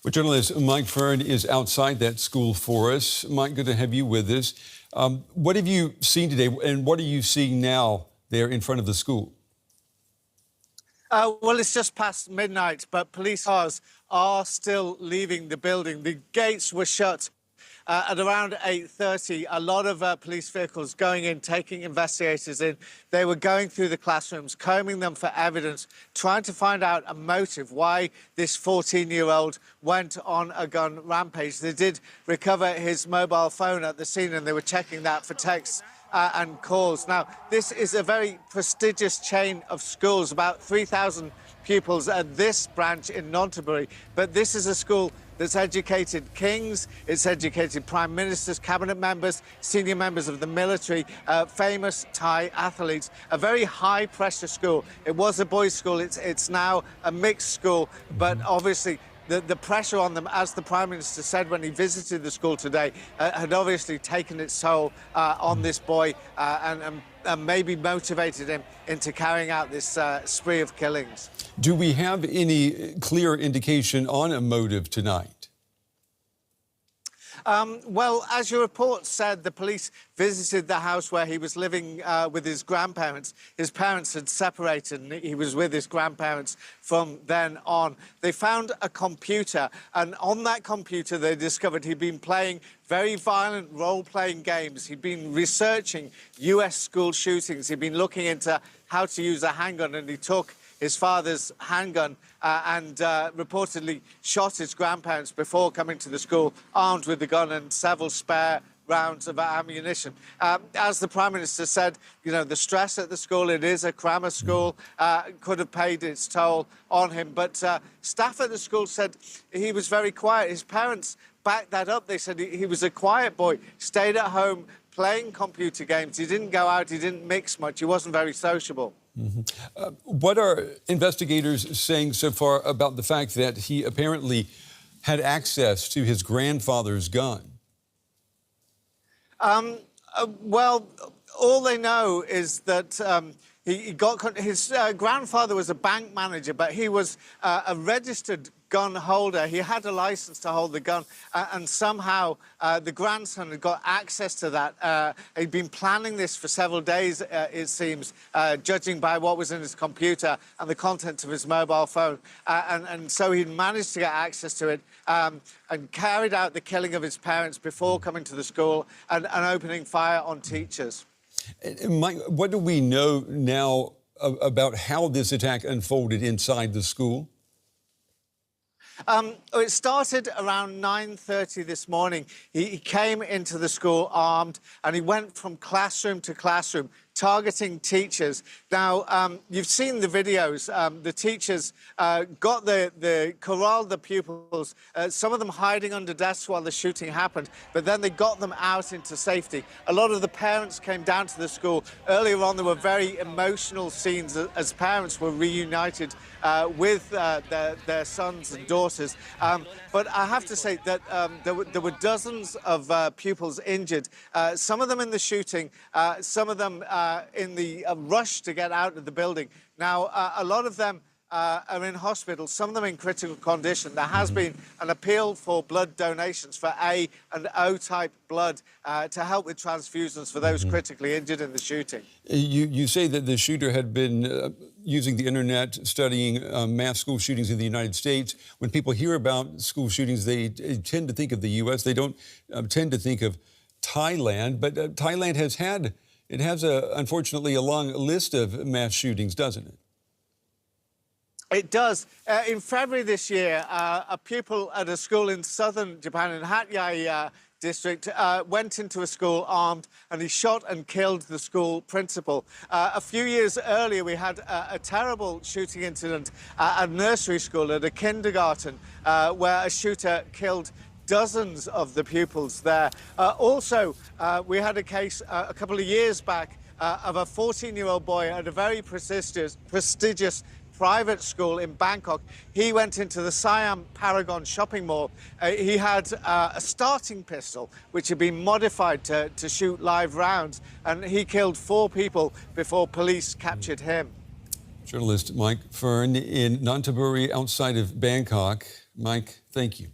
Well, journalist Mike Firn is outside that school for us. Mike, good to have you with us. What have you seen today, and what are you seeing now there in front of the school? Well, it's just past midnight, but police cars are still leaving the building. The gates were shut at around 8:30. A lot of police vehicles going in, taking investigators in. They were going through the classrooms, combing them for evidence, trying to find out a motive, why this 14-year-old went on a gun rampage. They did recover his mobile phone at the scene, and they were checking that for texts and calls. Now, this is a very prestigious chain of schools, about 3,000 pupils at this branch in Nonthaburi. But this is a school that's educated kings, it's educated prime ministers, cabinet members, senior members of the military, famous Thai athletes. A very high-pressure school. It was a boys' school, it's now a mixed school, but obviously the pressure on them, as the Prime Minister said when he visited the school today, had obviously taken its toll on this boy and maybe motivated him into carrying out this spree of killings. Do we have any clear indication on a motive tonight? Well, as your report said, the police visited the house where he was living with his grandparents. His parents had separated and he was with his grandparents from then on. They found a computer, and on that computer they discovered he'd been playing very violent role-playing games. He'd been researching US school shootings. He'd been looking into how to use a handgun, and he took his father's handgun and reportedly shot his grandparents before coming to the school, armed with the gun and several spare rounds of ammunition. As the Prime Minister said, you know, the stress at the school, it is a grammar school, could have paid its toll on him. But staff at the school said he was very quiet. His parents backed that up. They said he was a quiet boy, stayed at home playing computer games. He didn't go out, he didn't mix much, he wasn't very sociable. What are investigators saying so far about the fact that he apparently had access to his grandfather's gun? Well, all they know is that his grandfather was a bank manager, but he was a registered gun holder. He had a license to hold the gun, and somehow the grandson had got access to that. He'd been planning this for several days, it seems, judging by what was in his computer and the contents of his mobile phone. And so he'd managed to get access to it and carried out the killing of his parents before coming to the school and opening fire on teachers. Mike, what do we know now about how this attack unfolded inside the school? It started around 9:30 this morning. He came into the school armed, and he went from classroom to classroom, targeting teachers. Now, you've seen the videos. The teachers corralled the pupils, some of them hiding under desks while the shooting happened, but then they got them out into safety. A lot of the parents came down to the school. Earlier on, there were very emotional scenes as parents were reunited with their sons and daughters. But I have to say that there were dozens of pupils injured, some of them in the shooting, some of them in the rush to get out of the building. Now, a lot of them are in hospital, some of them in critical condition. There has been an appeal for blood donations for A and O type blood to help with transfusions for those critically injured in the shooting. You say that the shooter had been using the internet, studying mass school shootings in the United States. When people hear about school shootings, they tend to think of the U.S. They don't tend to think of Thailand. But Thailand has unfortunately a long list of mass shootings, doesn't it? It does. In February this year, a pupil at a school in southern Japan, in Hatyai district, went into a school armed, and he shot and killed the school principal. A few years earlier, we had a terrible shooting incident at a nursery school, at a kindergarten, where a shooter killed dozens of the pupils there. Also, we had a case a couple of years back of a 14-year-old boy at a very prestigious private school in Bangkok. He went into the Siam Paragon shopping mall. He had a starting pistol, which had been modified to shoot live rounds, and he killed 4 people before police captured him. Journalist Mike Firn in Nonthaburi outside of Bangkok. Mike, thank you.